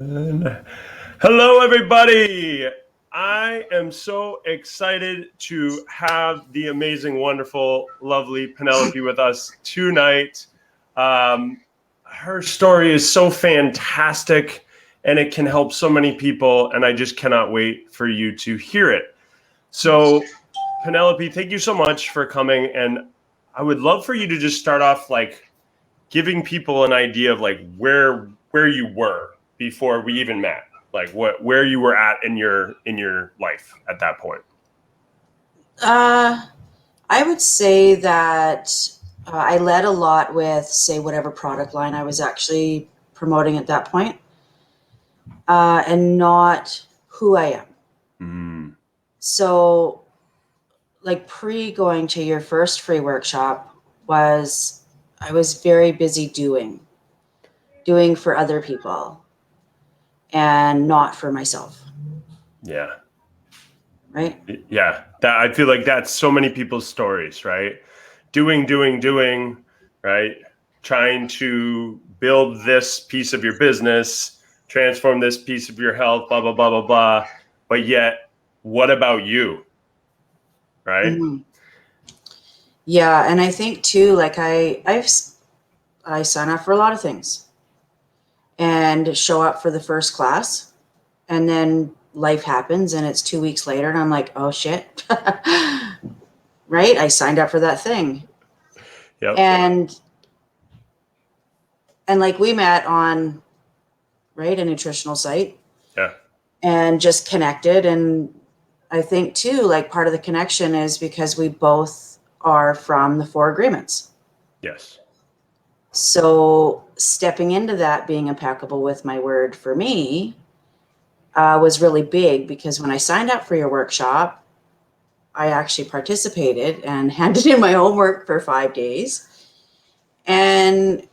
And hello, everybody. I am so excited to have the amazing, wonderful, lovely Penelope with us tonight. Her story is so fantastic and it can help so many people, and I just cannot wait for you to hear it. So, Penelope, thank you so much for coming, and I would love for you to just start off giving people an idea of where you were before we even met, where you were at in your life at that point. I would say that I led a lot with, say, whatever product line I was actually promoting at that point, and not who I am. Mm. So, pre going to your first free workshop I was very busy doing for other people and not for myself. Yeah. Right? Yeah. I feel like that's so many people's stories, right? Doing, right? Trying to build this piece of your business, transform this piece of your health, blah, blah, blah, blah, blah. But yet, what about you? Right? Mm-hmm. Yeah. And I think too, I sign up for a lot of things and show up for the first class, and then life happens and it's 2 weeks later and I'm like, oh shit. Right? I signed up for that thing. Yep. And like we met on, right, a nutritional site. Yeah. And just connected. And I think too, part of the connection is because we both are from the 4 agreements. Yes. So stepping into that, being impeccable with my word for me, was really big, because when I signed up for your workshop, I actually participated and handed in my homework for 5 days. And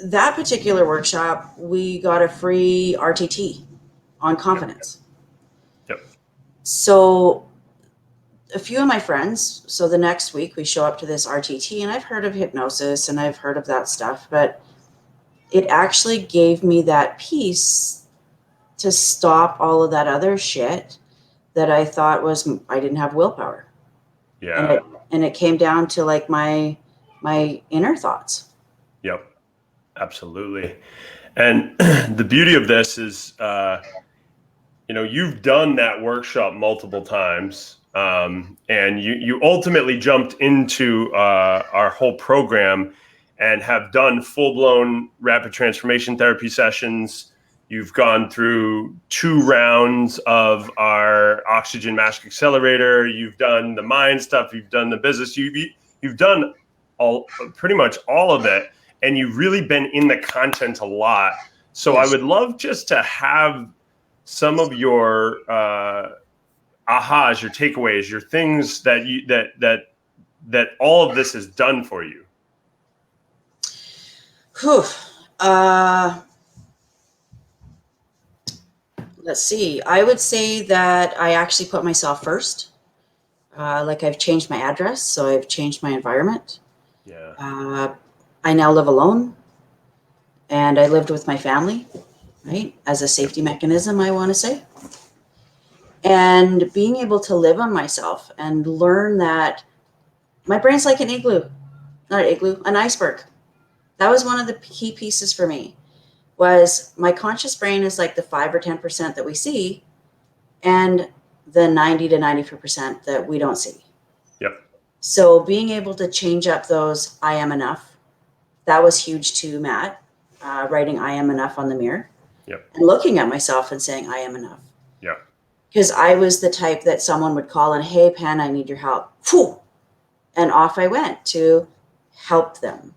that particular workshop, we got a free RTT on confidence. Yep. So a few of my friends, so the next week we show up to this RTT, and I've heard of hypnosis and I've heard of that stuff, but it actually gave me that peace to stop all of that other shit that I thought was, I didn't have willpower. Yeah. And it came down to my inner thoughts. Yep. Absolutely. And the beauty of this is, you've done that workshop multiple times, and you ultimately jumped into our whole program and have done full-blown rapid transformation therapy sessions. You've gone through 2 rounds of our oxygen mask accelerator. You've done the mind stuff. You've done the business. You've done pretty much all of it, and you've really been in the content a lot. So yes. I would love just to have some of your ahas, your takeaways, your things that all of this has done for you. Whew. Let's see. I would say that I actually put myself first. I've changed my address, so I've changed my environment. Yeah. I now live alone, and I lived with my family, right, as a safety mechanism, I want to say. And being able to live on myself and learn that my brain's like an an iceberg. That was one of the key pieces for me, was my conscious brain is like the 5 or 10% that we see, and the 90 to 94% that we don't see. Yep. So being able to change up those I am enough, that was huge too, Matt. Writing I am enough on the mirror. Yep. And looking at myself and saying I am enough. Yeah. Because I was the type that someone would call and, hey, Pen, I need your help. Phew! And off I went to help them.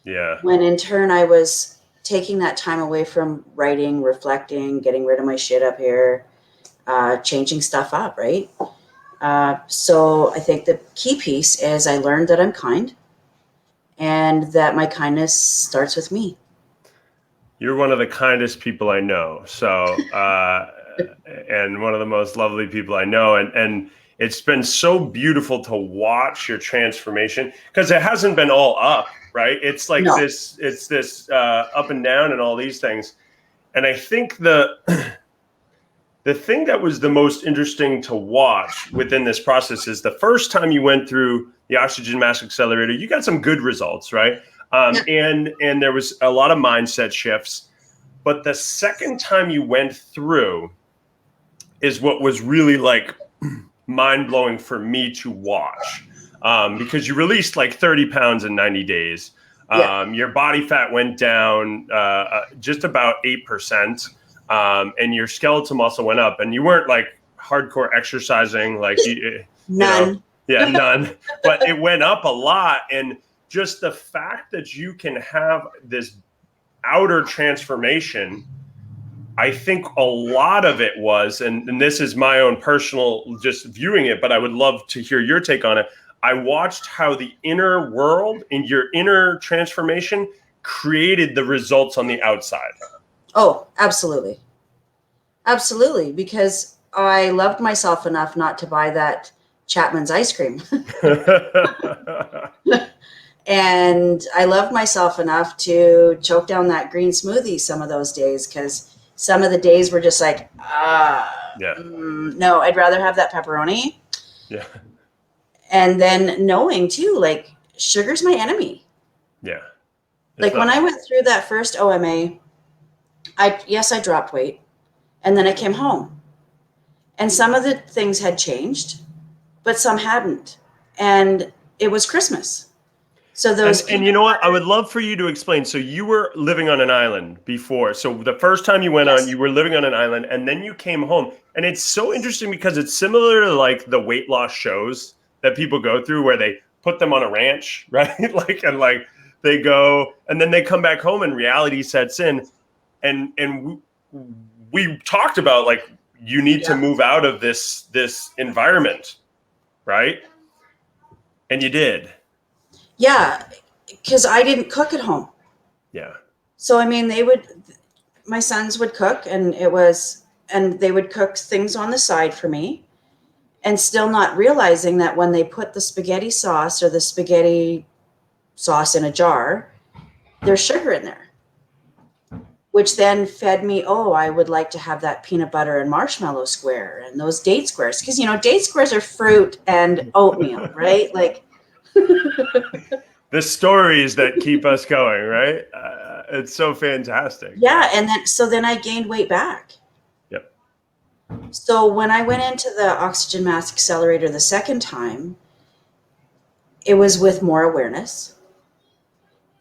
Yeah. When in turn I was taking that time away from writing, reflecting, getting rid of my shit up here, changing stuff up, right? So I think the key piece is I learned that I'm kind, and that my kindness starts with me. You're one of the kindest people I know. So, and one of the most lovely people I know. And it's been so beautiful to watch your transformation, because it hasn't been all up, right? It's like this up and down and all these things. And I think the thing that was the most interesting to watch within this process is the first time you went through the oxygen mask accelerator, you got some good results, right? And there was a lot of mindset shifts. But the second time you went through is what was really like mind-blowing for me to watch, because you released like 30 pounds in 90 days. Your body fat went down just about 8%. And your skeletal muscle went up, and you weren't like hardcore exercising, like none. None, but it went up a lot. And just the fact that you can have this outer transformation, I think a lot of it was, and this is my own personal just viewing it, but I would love to hear your take on it. I watched how the inner world and your inner transformation created the results on the outside. Oh, absolutely. Absolutely. Because I loved myself enough not to buy that Chapman's ice cream. And I loved myself enough to choke down that green smoothie some of those days, because some of the days were just like, no, I'd rather have that pepperoni. Yeah. And then knowing too, like, sugar's my enemy. Yeah. Like when I went through that first OMA, I dropped weight, and then I came home, and some of the things had changed, but some hadn't. And it was Christmas. So and you know what? I would love for you to explain. So you were living on an island before. So the first time you went on, you were living on an island, and then you came home. And it's so interesting because it's similar to like the weight loss shows that people go through where they put them on a ranch, right? and they go, and then they come back home and reality sets in. And we talked about like, you need to move out of this environment, right? And you did. Yeah, because I didn't cook at home. Yeah. So, I mean, my sons would cook, and they would cook things on the side for me, and still not realizing that when they put the spaghetti sauce or the spaghetti sauce in a jar, there's sugar in there, which then fed me, I would like to have that peanut butter and marshmallow square and those date squares. Because, date squares are fruit and oatmeal, right? Like, the stories that keep us going, right? It's so fantastic. Yeah, and then I gained weight back. Yep. So when I went into the oxygen mask accelerator the second time, it was with more awareness.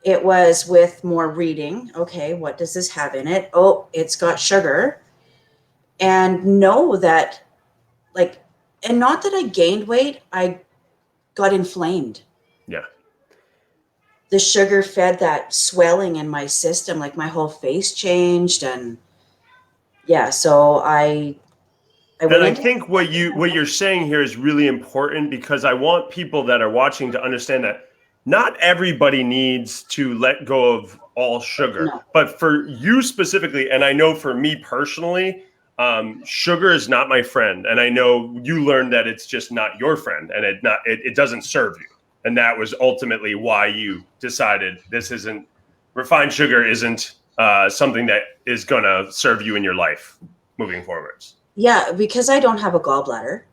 It was with more reading. Okay, what does this have in it? Oh, it's got sugar. And know that, like, and not that I gained weight, I got inflamed. Yeah. The sugar fed that swelling in my system, like my whole face changed. And so I think what you're saying here is really important, because I want people that are watching to understand that not everybody needs to let go of all sugar. No. But for you specifically, and I know for me personally, sugar is not my friend. And I know you learned that it's just not your friend, and it doesn't serve you. And that was ultimately why you decided refined sugar isn't something that is going to serve you in your life moving forwards. Yeah, because I don't have a gallbladder,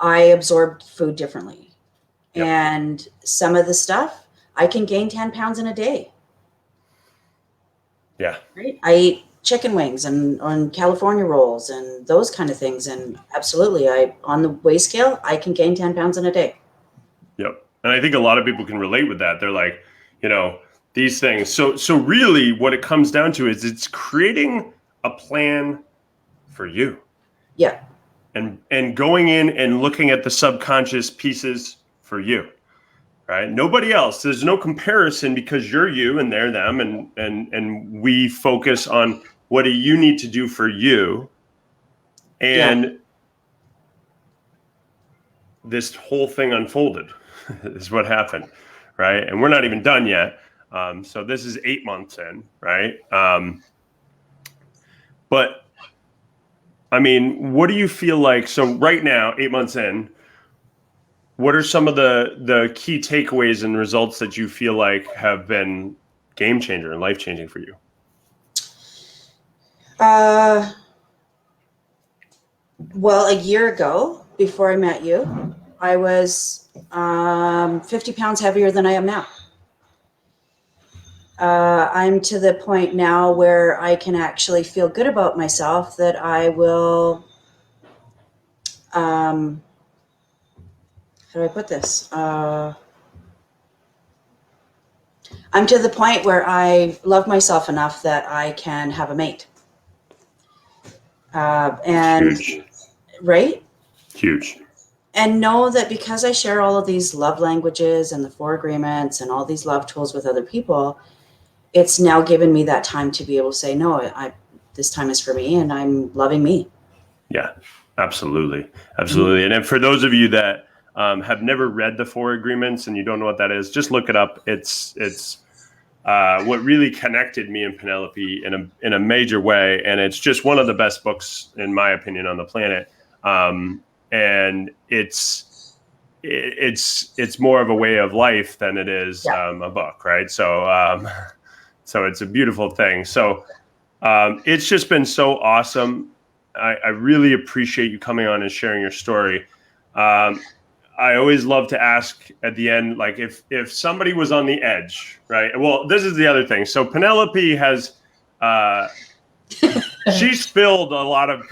I absorb food differently. Yep. And some of the stuff, I can gain 10 pounds in a day. Yeah. Right? I eat chicken wings and on California rolls and those kind of things. And absolutely, on the weigh scale, I can gain 10 pounds in a day. Yep. And I think a lot of people can relate with that. They're like, these things. So really what it comes down to is it's creating a plan for you. Yeah. And going in and looking at the subconscious pieces for you, right? Nobody else. There's no comparison, because you're you and they're them. And we focus on what do you need to do for you. And this whole thing unfolded. Is what happened, right? And we're not even done yet. So this is 8 months in, right? But I mean, what do you feel like? So right now, 8 months in, what are some of the key takeaways and results that you feel like have been game changer and life changing for you? Uh, well, a year ago, before I met you, I was 50 pounds heavier than I am now. I'm to the point now where I can actually feel good about myself that I will, how do I put this? I'm to the point where I love myself enough that I can have a mate. And Huge. right? Huge. And know that because I share all of these love languages and the 4 agreements and all these love tools with other people, it's now given me that time to be able to say, no, this time is for me and I'm loving me. Yeah, absolutely. Absolutely. And then for those of you that have never read the 4 agreements and you don't know what that is, just look it up. It's what really connected me and Penelope in a major way. And it's just one of the best books, in my opinion, on the planet. And it's more of a way of life than it is a book, right? So so it's a beautiful thing. So it's just been so awesome. I really appreciate you coming on and sharing your story. I always love to ask at the end, like if somebody was on the edge, right? Well, this is the other thing. So Penelope has, she's filled a lot of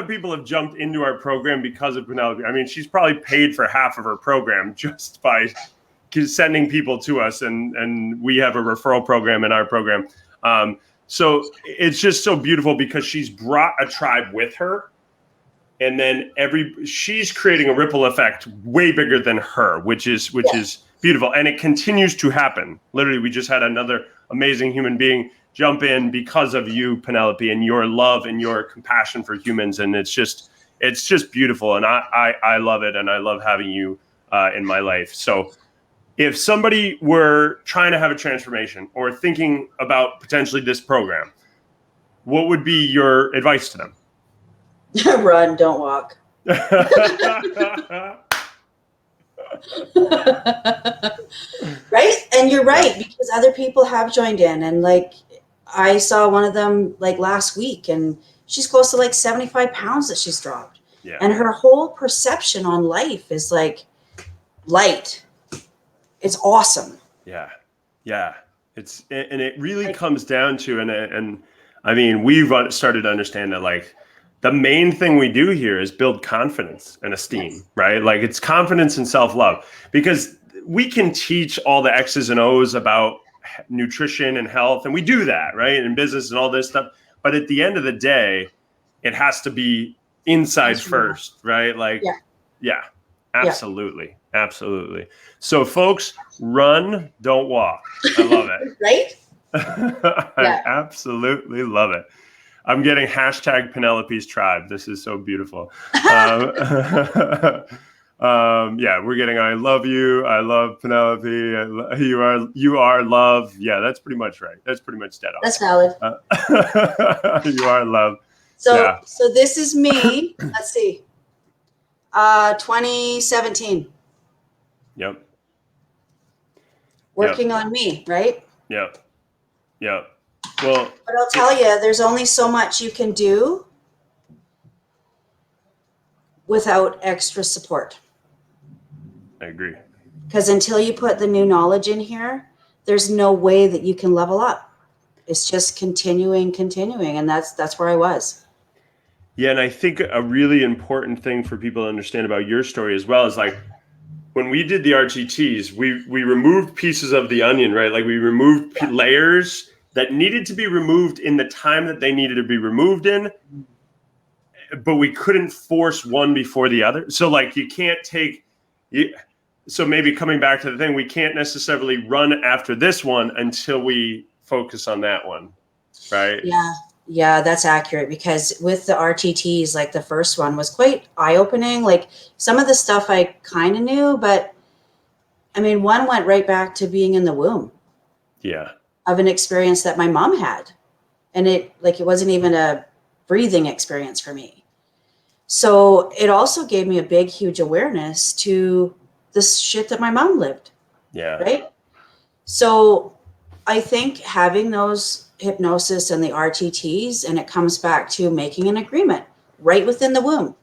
people have jumped into our program because of Penelope. I mean, she's probably paid for half of her program just by sending people to us, and we have a referral program in our program. So it's just so beautiful because she's brought a tribe with her. And then she's creating a ripple effect way bigger than her, which is beautiful. And it continues to happen. Literally, we just had another amazing human being jump in because of you, Penelope, and your love and your compassion for humans. And it's just beautiful. And I love it. And I love having you in my life. So if somebody were trying to have a transformation or thinking about potentially this program, what would be your advice to them? Run, don't walk. Right? And you're right, because other people have joined in. And like, I saw one of them like last week, and she's close to like 75 pounds that she's dropped. Yeah. And her whole perception on life is like light. It's awesome. Yeah. Yeah. And it really comes down to, and I mean, we've started to understand that like the main thing we do here is build confidence and esteem, right? Like it's confidence and self-love, because we can teach all the X's and O's about nutrition and health, and we do that, right? And business and all this stuff. But at the end of the day, it has to be inside first, right? Like, yeah, absolutely. Absolutely. So folks, run, don't walk. I love it. Right? I absolutely love it. I'm getting hashtag Penelope's tribe. This is so beautiful. Yeah, we're getting I love you. I love Penelope. You are love. Yeah, that's pretty much right. That's pretty much dead on. That's valid. You are love. So this is me. Let's see. 2017. Yep. Working on me, right? Yep. Yep. Well, but I'll tell you, there's only so much you can do without extra support. I agree. Because until you put the new knowledge in here, there's no way that you can level up. It's just continuing, and that's where I was. Yeah, and I think a really important thing for people to understand about your story as well is like when we did the RTTs, we removed pieces of the onion, right? Like we removed layers that needed to be removed in the time that they needed to be removed in, but we couldn't force one before the other. So like you can't so maybe coming back to the thing, we can't necessarily run after this one until we focus on that one, right? Yeah, that's accurate, because with the RTTs, like the first one was quite eye-opening. Like some of the stuff I kind of knew, but I mean, one went right back to being in the womb. Yeah. Of an experience that my mom had. And it wasn't even a breathing experience for me. So it also gave me a big, huge awareness to the shit that my mom lived. Yeah. Right? So I think having those hypnosis and the RTTs, and it comes back to making an agreement right within the womb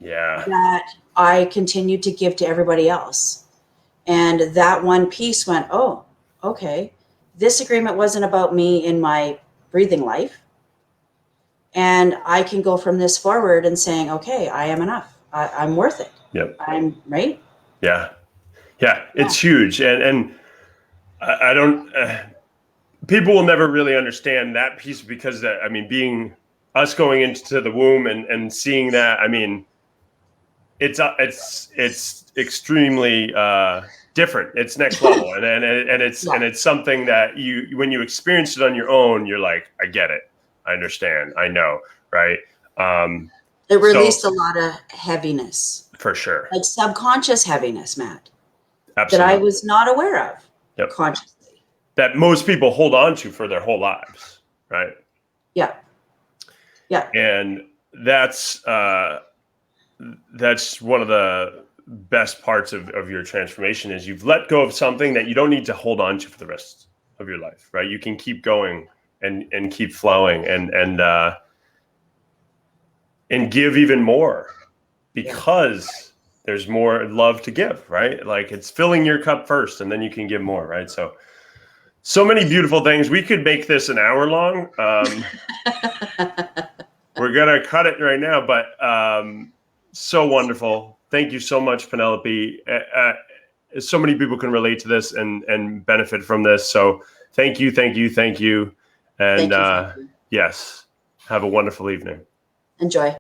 Yeah. that I continued to give to everybody else. And that one piece went, oh, okay, this agreement wasn't about me in my breathing life. And I can go from this forward and saying, okay, I am enough. I'm worth it. Yep. I'm right. Yeah. Yeah. It's huge. And I don't, people will never really understand that piece because I mean, being us going into the womb and seeing that, I mean, it's extremely different. It's next level, and it's something that when you experience it on your own, you're like, I get it, I understand, I know, right? It released a lot of heaviness, for sure, like subconscious heaviness, Matt, absolutely, that I was not aware of consciously. That most people hold on to for their whole lives, right? Yeah, yeah, and that's one of the best parts of your transformation is you've let go of something that you don't need to hold on to for the rest of your life, right? You can keep going and keep flowing and give even more because there's more love to give, right? Like it's filling your cup first and then you can give more, right? So many beautiful things. We could make this an hour long. We're going to cut it right now, but so wonderful. Thank you so much, Penelope. So many people can relate to this and benefit from this. So thank you. And thank you. yes, have a wonderful evening. Enjoy.